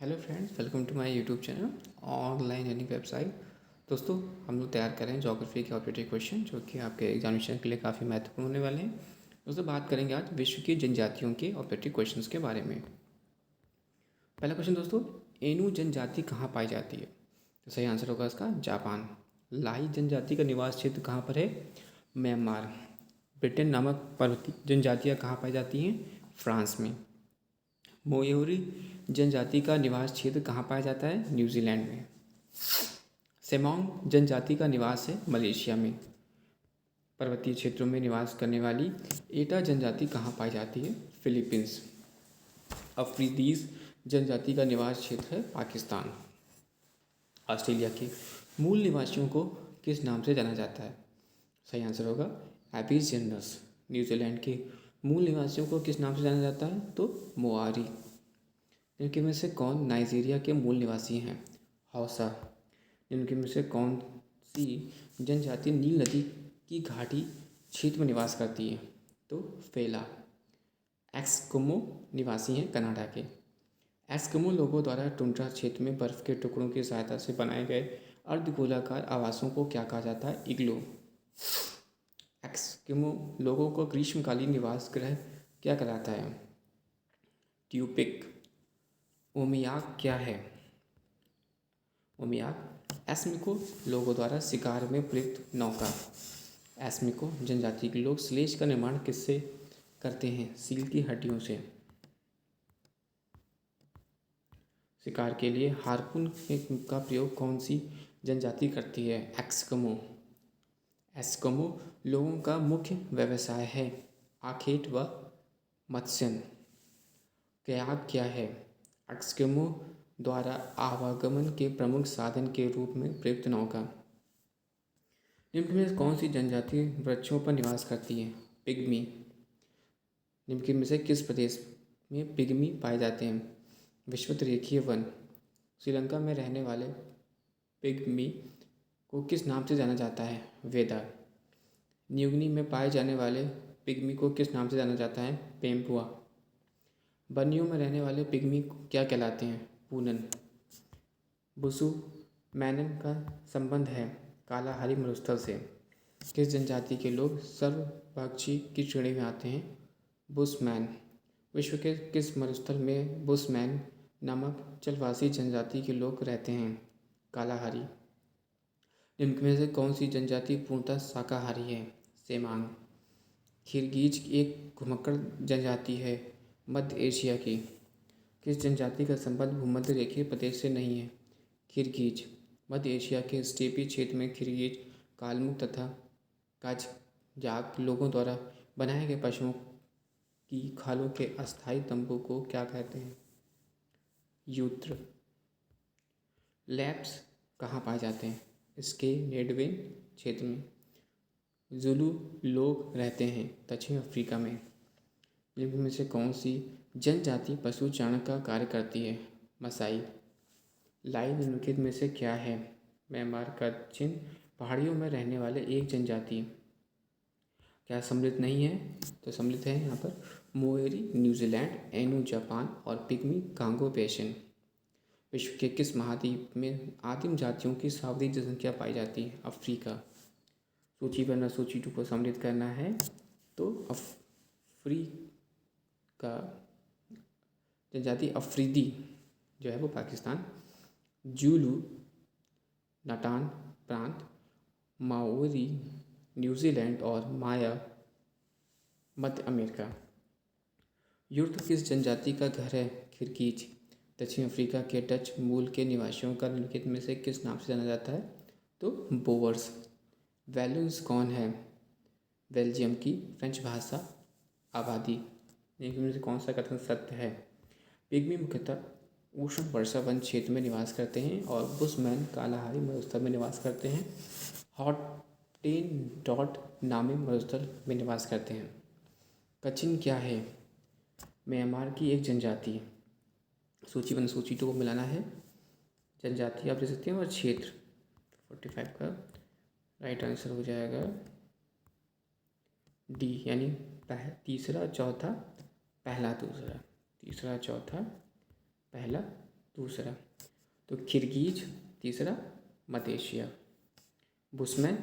Hello friends, welcome to my YouTube channel online learning website. दोस्तों, हम लोग तैयार कर रहे हैं ज्योग्राफी के ऑब्जेक्टिव क्वेश्चन जो कि आपके एग्जामिनेशन के लिए काफ़ी महत्वपूर्ण होने वाले हैं। दोस्तों, बात करेंगे आज विश्व की जनजातियों के ऑब्जेक्टिव क्वेश्चंस के बारे में। पहला क्वेश्चन दोस्तों, एनु जनजाति कहाँ पाई जाती है? तो सही आंसर होगा इसका जापान। लाई जनजाति का निवास क्षेत्र कहाँ पर है? म्यांमार। ब्रिटेन नामक पर्वतीय जनजातियाँ कहाँ पाई जाती हैं? फ्रांस में। मोयोरी जनजाति का निवास क्षेत्र कहाँ पाया जाता है? न्यूजीलैंड में। सेमोंग जनजाति का निवास है मलेशिया में। पर्वतीय क्षेत्रों में निवास करने वाली एटा जनजाति कहाँ पाई जाती है? फिलीपींस। अफ्रीदीज जनजाति का निवास क्षेत्र है पाकिस्तान। ऑस्ट्रेलिया के मूल निवासियों को किस नाम से जाना जाता है? सही आंसर होगा एबिजिनस। न्यूजीलैंड के मूल निवासियों को किस नाम से जाना जाता है? तो मोआरी। इनके में से कौन नाइजीरिया के मूल निवासी हैं? हौसा। इनके में से कौन सी जनजाति नील नदी की घाटी क्षेत्र में निवास करती है? तो फेला। एस्किमो निवासी हैं कनाडा के। एस्किमो लोगों द्वारा टुंड्रा क्षेत्र में बर्फ के टुकड़ों की सहायता से बनाए गए अर्धगोलाकार आवासों को क्या कहा जाता है? इग्लो। एस्किमो लोगों को ग्रीष्मकालीन निवास गृह क्या कहलाता है? ट्यूपिक। ओमियाक क्या है? ओमियाक एस्किमो लोगों द्वारा शिकार में प्रयुक्त नौका। एस्किमो जनजाति के लोग स्लेज का निर्माण किससे करते हैं? सील की हड्डियों से। शिकार के लिए हार्पून का प्रयोग कौन सी जनजाति करती है? एस्किमो। एस्किमो लोगों का मुख्य व्यवसाय है आखेट व मत्स्यन। कयाक क्या है? एस्किमो द्वारा आवागमन के प्रमुख साधन के रूप में प्रयुक्त नौका। निम्न में कौन सी जनजाति वृक्षों पर निवास करती है? पिग्मी। निम्न में से किस प्रदेश में पिग्मी पाए जाते हैं? विषुवत रेखीय वन। श्रीलंका में रहने वाले पिग्मी को किस नाम से जाना जाता है? वेदा। न्यूगिनी में पाए जाने वाले पिग्मी को किस नाम से जाना जाता है? पेम्पुआ। बर्नियो में रहने वाले पिग्मी क्या कहलाते हैं? पूनन। बुसु मैनन का संबंध है कालाहारी मरुस्थल से। किस जनजाति के लोग सर्वभक्षी की श्रेणी में आते हैं? बुशमैन। विश्व के किस मरुस्थल में बुशमैन नामक जलवासी जनजाति के लोग रहते हैं? कालाहारी। निम्न में से कौन सी जनजाति पूर्णतः शाकाहारी है? सेमांग। खिरगीज एक घुमक्कड़ जनजाति है मध्य एशिया की। किस जनजाति का संबंध भूमध्य रेखीय प्रदेश से नहीं है? खिरगीज। मध्य एशिया के स्टेपी क्षेत्र में खिरगीज कालमुख तथा काजजाक लोगों द्वारा बनाए गए पशुओं की खालों के अस्थायी तंबू को क्या कहते हैं? यूत्र। लैप्स कहाँ पाए जाते हैं? इसके नेडवेन क्षेत्र में। जुलू लोग रहते हैं दक्षिण अफ्रीका में। निम्न में से कौन सी जनजाति पशु चारण का कार्य करती है? मसाई। लाई निम्नलिखित में से क्या है? म्यांमार का दक्षिण पहाड़ियों में रहने वाले एक जनजाति। क्या सम्मिलित नहीं है? तो सम्मिलित है यहाँ पर मोएरी न्यूजीलैंड, एनु जापान और पिग्मी कांगो बेसिन। विश्व के किस महाद्वीप में आदिम जातियों की सर्वाधिक जनसंख्या पाई जाती है? अफ्रीका। सूची पर न सूची 2 को सम्मिलित करना है तो अफ्रीका जनजाति अफरीदी जो है वो पाकिस्तान। जूलू नाटान प्रांत, माओरी न्यूजीलैंड और माया मध्य अमेरिका। यूर्त किस जनजाति का घर है? खिरगीज। दक्षिण अफ्रीका के डच मूल के निवासियों का निम्नलिखित में से किस नाम से जाना जाता है? तो बोवर्स। वैलुन्स कौन है? बेल्जियम की फ्रेंच भाषा आबादी। निम्न में से कौन सा कथन सत्य है? पिग्मी मुख्यतः उष्ण वर्षा वन क्षेत्र में निवास करते हैं और बुशमैन कालाहारी मरुस्थल में निवास करते हैं। हॉटेनटॉट नामी मरुस्थल में निवास करते हैं। कचिन क्या है? म्यांमार की एक जनजाति। सूची 1 सूची 2 को मिलाना है। जनजाति आप दे सकते हैं और क्षेत्र 45 का राइट आंसर हो जाएगा डी, यानी तीसरा चौथा पहला दूसरा, तीसरा चौथा पहला दूसरा। तो किर्गिज तीसरा, मध्य एशिया। बुशमैन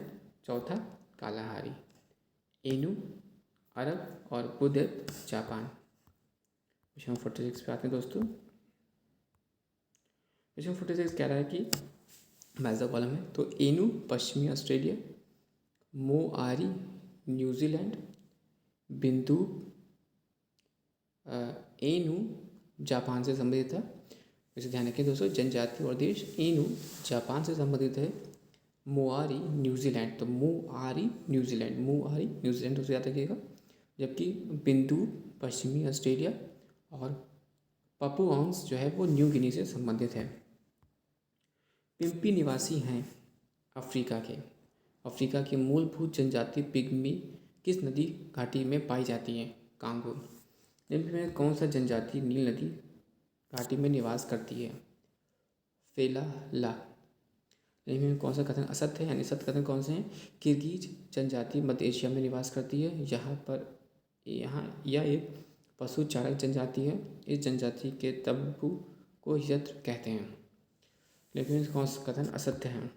चौथा, कालाहारी। एनू अरब और बुद्ध जापान। क्वेश्चन 46 पे आते हैं दोस्तों। क्वेश्चन 46 कह रहा है कि मैच द कॉलम है। तो एनू पश्चिमी ऑस्ट्रेलिया, मोआरी न्यूजीलैंड, बिंदु एनू जापान से संबंधित है। इसे ध्यान रखें दोस्तों, जनजाति और देश। एनू जापान से संबंधित है, मोआरी न्यूजीलैंड। तो मोआरी न्यूजीलैंड उसे याद रखिएगा। जबकि बिंदु पश्चिमी ऑस्ट्रेलिया और पपुआन्स जो है वो न्यू गिनी से संबंधित है। पिम्पी निवासी हैं अफ्रीका के। अफ्रीका की मूलभूत जनजाति पिग्मी किस नदी घाटी में पाई जाती है? कांगो। निम्न में कौन सा जनजाति नील नदी घाटी में निवास करती है? फेलाला। निम्न में कौन सा कथन असत्य है, यानी सत्य कथन कौन से हैं? किर्गिज जनजाति मध्य एशिया में निवास करती है। यह एक पशु चारक जनजाति है। इस जनजाति के तंबू को यत्र कहते हैं। लेकिन कौन सा कथन असत्य है?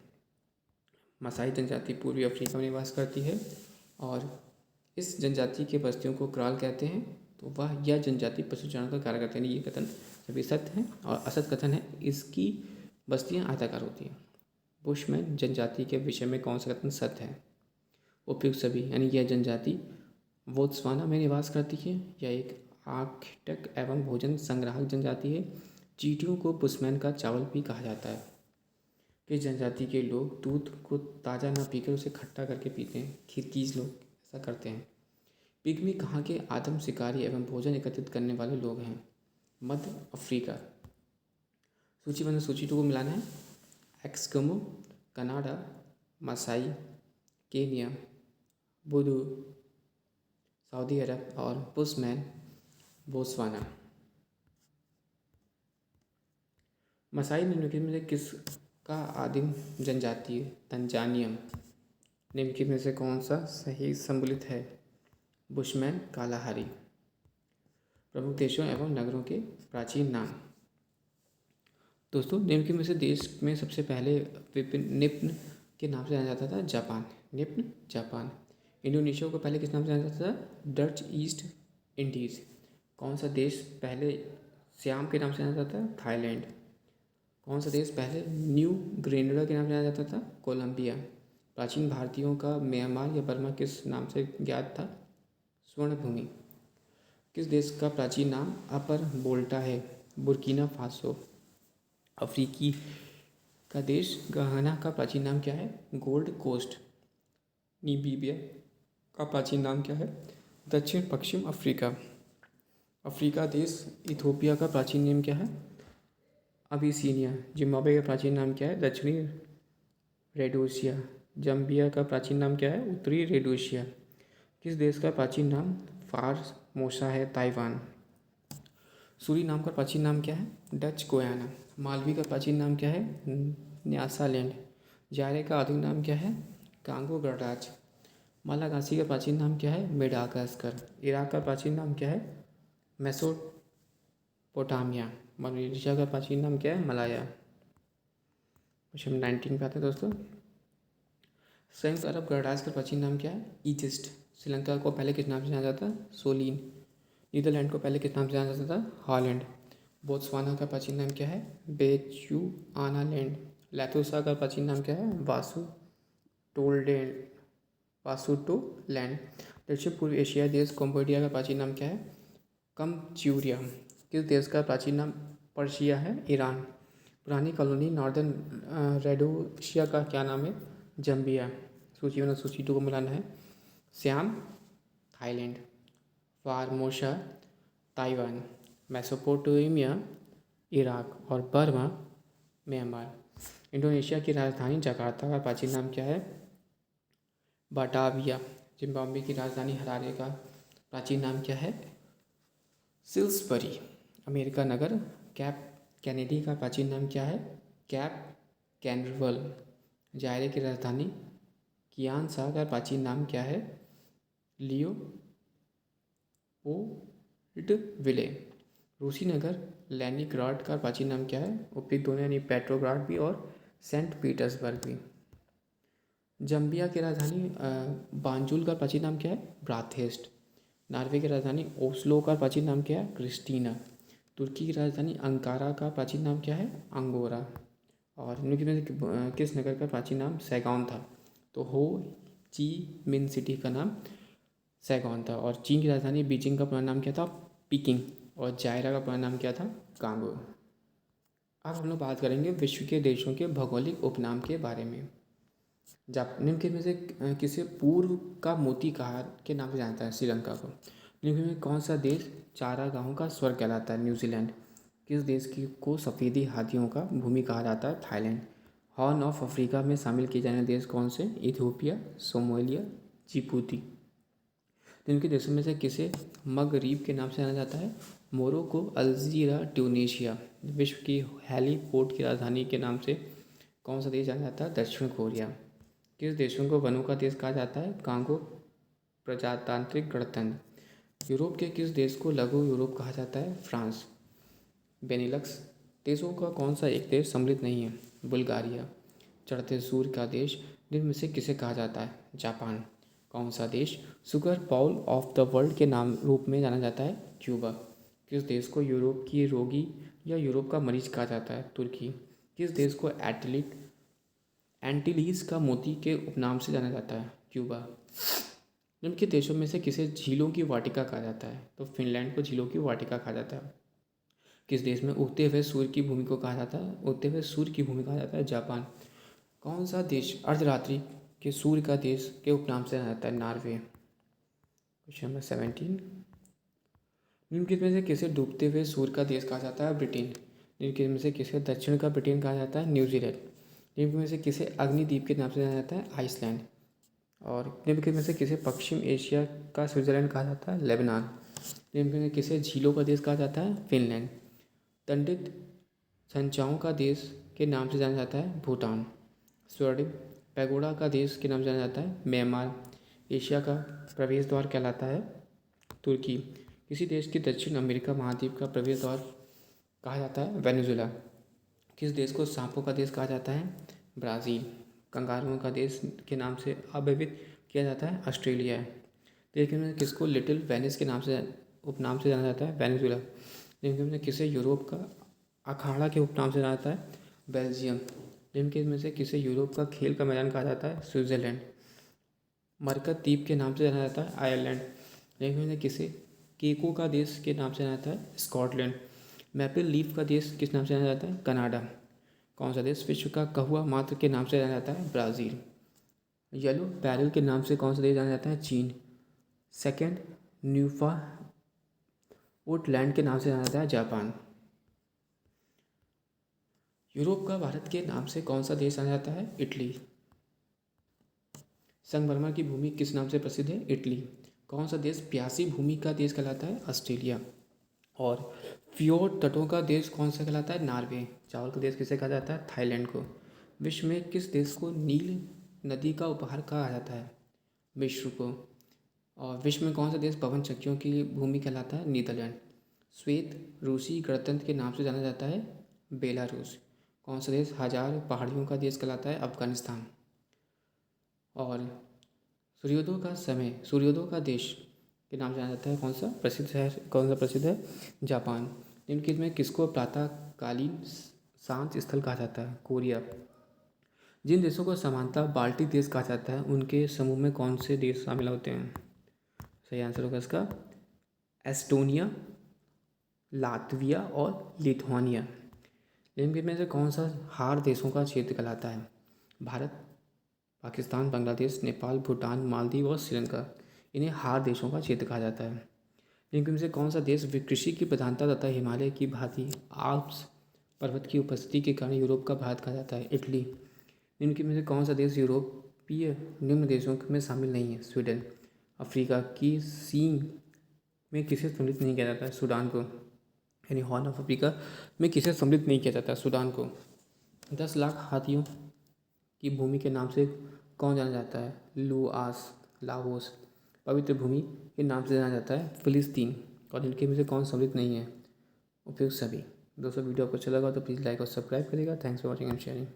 मसाई जनजाति पूर्वी अफ्रीका में निवास करती है और इस जनजाति के बस्तियों को क्राल कहते हैं। तो यह जनजाति पशुचारण का कार्य करते हैं। ये कथन सभी सत्य हैं। और असत्य कथन है, इसकी बस्तियां आयताकार होती हैं। बुशमैन जनजाति के विषय में कौन सा कथन सत्य है? उपयुक्त सभी, यानी यह जनजाति बोत्सवाना में निवास करती है। यह एक आख्यातक एवं भोजन संग्राहक जनजाति है। चींटियों को बुशमैन का चावल भी कहा जाता है। किस जनजाति के लोग दूध को ताज़ा ना पीकर उसे खट्टा करके पीते हैं? किर्गिज लोग ऐसा करते हैं। पिग्मी कहाँ के आदम शिकारी एवं भोजन एकत्रित करने वाले लोग हैं? मध्य अफ्रीका। सूची 2 को मिलाना है। Eskimo Canada, Masai Kenya, बुदू Saudi अरब और बुशमैन बोत्सवाना। मसाई निम्नलिखित में से किसका आदिम जनजाति है? तंजानियम। निम्नलिखित में से कौन सा सही सम्मिलित है? Bushman, Kalahari. प्रमुख देशों एवं नगरों के प्राचीन नाम। दोस्तों, निम्नलिखित में से देश में सबसे पहले निप्न के नाम से जाना जाता था? जापान। निप्न जापान। इंडोनेशिया को पहले किस नाम से जाना जाता था? Dutch east Indies. कौन सा देश पहले श्याम के नाम से जाना जाता था? थाईलैंड। कौन सा देश पहले न्यू ग्रेनेडा के नाम से जाना जाता था? कोलंबिया। प्राचीन भारतीयों का म्यांमार या बर्मा किस नाम से ज्ञात था? स्वर्ण भूमि। किस देश का प्राचीन नाम अपर वोल्टा है? Burkina Faso. अफ्रीकी का देश घाना का प्राचीन नाम क्या है? Gold coast. नीबीबिया का प्राचीन नाम क्या है? दक्षिण पश्चिम अफ्रीका। अफ्रीका देश इथोपिया का प्राचीन नाम क्या है? अबिसिनिया। जिम्बाब्वे का प्राचीन नाम क्या है? दक्षिणी रेडोसिया। जम्बिया का प्राचीन नाम क्या है? उत्तरी रेडोसिया। किस देश का प्राचीन नाम फारमोसा है? ताइवान। सूरीनाम का प्राचीन नाम क्या है? डच गोयाना। मालवी का प्राचीन नाम क्या है? न्यासालैंड। जायरे का आधुनिक नाम क्या है? कांगो गणराज्य। मालागासी का प्राचीन नाम क्या है? मेडागास्कर। इराक का प्राचीन नाम क्या है? मेसोपोटामिया। मलेशिया का प्राचीन नाम क्या है? मलाया। क्वेश्चन 19 पे आते हैं दोस्तों। संयुक्त अरब गणराज्य का प्राचीन नाम क्या है? ईजिप्ट। श्रीलंका को पहले किस नाम से जाना जाता? सोलिन। नीदरलैंड को पहले किस नाम से जाना जाता था? हॉलैंड। बोत्सवाना का प्राचीन नाम क्या है? बेचुआनालैंड। लैथोसा का प्राचीन नाम क्या है? वासुटोलैंड। दक्षिण पूर्व एशियाई देश कंबोडिया का प्राचीन नाम क्या है? कमच्यूरिया। किस देश का प्राचीन नाम पर्शिया है? ईरान। पुरानी कॉलोनी नॉर्दर्न रेडोशिया का क्या नाम है? जम्बिया। सूची 2 को मिलाना है। Shyam Thailand, Formosa Taiwan, Mesopotamia Iraq और बर्मा म्यांमार। इंडोनेशिया की राजधानी जकार्ता का प्राचीन नाम क्या है? बाटाविया। जिम्बाब्वे की राजधानी हरारे का प्राचीन नाम क्या है? सिल्सबरी। अमेरिका नगर कैप कैनेडी का प्राचीन नाम क्या है? कैप कैनरवल। जायरे की राजधानी कियानसा का प्राचीन नाम क्या है? लियोपोल्डविले। रूसी नगर लेनिनग्राड का प्राचीन नाम क्या है? उपयुक्त दोनों यानी पेट्रोग्राड भी और सेंट पीटर्सबर्ग भी। जम्बिया की राजधानी बांजुल का प्राचीन नाम क्या है? ब्राथेस्ट। नॉर्वे की राजधानी ओस्लो का प्राचीन नाम क्या है? क्रिस्टीना। तुर्की की राजधानी अंकारा का प्राचीन नाम क्या है? अंगोरा। और निम्नलिखित में से किस नगर का प्राचीन नाम सैगॉन था? तो हो ची मिन सिटी का नाम सैगॉन था। और चीन की राजधानी बीजिंग का पुराना नाम क्या था? पीकिंग। और जायरा का पुराना नाम क्या था? कांगो। अब हम लोग बात करेंगे विश्व के देशों के भौगोलिक उपनाम के बारे में। निम्नलिखित में से किसे पूर्व का मोती कहा के नाम से जानता है? श्रीलंका को। निम्नलिखित में कौन सा देश चारागाहों का स्वर्ग कहलाता है? न्यूजीलैंड। किस देश की को सफ़ेदी हाथियों का भूमि कहा जाता है? थाईलैंड। हॉर्न ऑफ अफ्रीका में शामिल किए जाने देश कौन से? Ethiopia, Somalia, Djibouti. जिनके देशों में से किसे मगरीब के नाम से जाना जाता है? Morocco, Algeria, Tunisia. विश्व की हेलीपोर्ट की राजधानी के नाम से कौन सा देश जाना जाता है? दक्षिण कोरिया। किस देशों को वनों का देश कहा जाता है? कांगो प्रजातांत्रिक गणतंत्र। यूरोप के किस देश को लघु यूरोप कहा जाता है? फ्रांस। बेनिलक्स देशों का कौन सा एक देश सम्मिलित नहीं है? बुल्गारिया। चढ़ते सूर्य का देश निम्न में से किसे कहा जाता है? जापान। कौन सा देश sugar bowl of the world के नाम रूप में जाना जाता है? क्यूबा। किस देश को यूरोप की रोगी या यूरोप का मरीज कहा जाता है? तुर्की। किस देश को एंटीलीज का मोती के उपनाम से जाना जाता है? क्यूबा। निम्नलिखित देशों में से किसे झीलों की वाटिका कहा जाता है? तो फिनलैंड को झीलों की वाटिका कहा जाता है। किस देश में उगते हुए सूर्य की भूमि को कहा जाता है? उगते हुए सूर्य की भूमि कहा जाता है? जापान। कौन सा देश अर्धरात्रि के सूर्य का देश के उपनाम से जाना जाता है? नॉर्वे। Question number 17। निम्नलिखित में से किसे डूबते हुए सूर्य का देश कहा जाता है? ब्रिटेन। निम्नलिखित में से किसे दक्षिण का ब्रिटेन कहा जाता है? न्यूजीलैंड। निम्नलिखित में से किसे अग्निद्वीप के नाम से जाना जाता है? आइसलैंड। और निम्नलिखित में से किसे पश्चिम एशिया का स्विट्जरलैंड कहा जाता है? लेबनान। निम्नलिखित में किसे झीलों का देश कहा जाता है? फिनलैंड। दंडित संचाओं का देश के नाम से जाना जाता है? भूटान। स्वर्णिम पैगोडा का देश के नाम से जाना जाता है? म्यांमार। एशिया का प्रवेश द्वार कहलाता है? तुर्की। किसी देश के दक्षिण अमेरिका महाद्वीप का प्रवेश द्वार कहा जाता है? वेनेजुएला। किस देश को सांपों का देश कहा जाता है? ब्राज़ील। कंगारुओं का देश के नाम से अभिहित किया जाता है? ऑस्ट्रेलिया है। लेकिन में किसको लिटिल वेनिस के नाम से उपनाम से जाना जाता है? वेनेजुएला। लेकिन में किसे यूरोप का अखाड़ा के उपनाम से जाना जाता है? बेल्जियम। निम्न में से किसे यूरोप का खेल का मैदान कहा जाता है? स्विट्जरलैंड। मरकत द्वीप के नाम से जाना जाता है? आयरलैंड। निम्न में किसे केको का देश के नाम से जाना जाता है? स्कॉटलैंड। मैपल लीफ का देश किस नाम से जाना जाता है? कनाडा। कौन सा देश विश्व का कहुआ मात्र के नाम से जाना जाता है? ब्राज़ील। येलो पैरल के नाम से कौन सा देश जाना जाता है? चीन। सेकेंड न्यूफा वुडलैंड के नाम से जाना जाता है? जापान। यूरोप का भारत के नाम से कौन सा देश जाना जाता है? इटली। संगमरमर की भूमि किस नाम से प्रसिद्ध है? इटली। कौन सा देश प्यासी भूमि का देश कहलाता है? ऑस्ट्रेलिया। और फ्योर्ड तटों का देश कौन सा कहलाता है? नॉर्वे। चावल का देश किसे कहा जाता है? थाईलैंड को। विश्व में किस देश को नील नदी का उपहार कहा जाता है? मिस्र को। और विश्व में कौन सा देश पवन चक्कियों की भूमि कहलाता है? नीदरलैंड। श्वेत रूसी गणतंत्र के नाम से जाना जाता है? बेलारूस। कौन सा देश हजार पहाड़ियों का देश कहलाता है? अफगानिस्तान। और सूर्योदय का देश के नाम से जाना जाता है? कौन सा प्रसिद्ध शहर, कौन सा प्रसिद्ध है? जापान। निम्नलिखित में किसको प्रातःकालीन शांत स्थल कहा जाता है? कोरिया। जिन देशों को समानता बाल्टिक देश कहा जाता है उनके समूह में कौन से देश शामिल होते हैं? सही आंसर होगा इसका एस्टोनिया, लातविया और लिथुआनिया। निम्नलिखित में से कौन सा हार देशों का क्षेत्र कहलाता है? भारत, पाकिस्तान, बांग्लादेश, नेपाल, भूटान, मालदीव और श्रीलंका। इन्हें हार देशों का क्षेत्र कहा जाता है। निम्न में से कौन सा देश कृषि की प्रधानता तथा हिमालय की भांति आल्प्स पर्वत की उपस्थिति के कारण यूरोप का भारत कहा जाता है? इटली। निम्न में से कौन सा देश यूरोपीय निम्न देशों में शामिल नहीं है? स्वीडन। अफ्रीका की सींग में किसे सम्मिलित नहीं किया जाता है? सूडान को। यानी हॉर्न ऑफ अफ्रीका में किसे सम्मिलित नहीं किया जाता? सूडान को। 10 लाख हाथियों की भूमि के नाम से कौन जाना जाता है? लुआस, लाओस। पवित्र भूमि के नाम से जाना जाता है? फिलिस्तीन। और इनके में से कौन सम्मिलित नहीं है? उपयुक्त सभी। दोस्तों वीडियो आपको अच्छा लगा तो प्लीज़ लाइक और सब्सक्राइब करिएगा। Thanks for watching and sharing.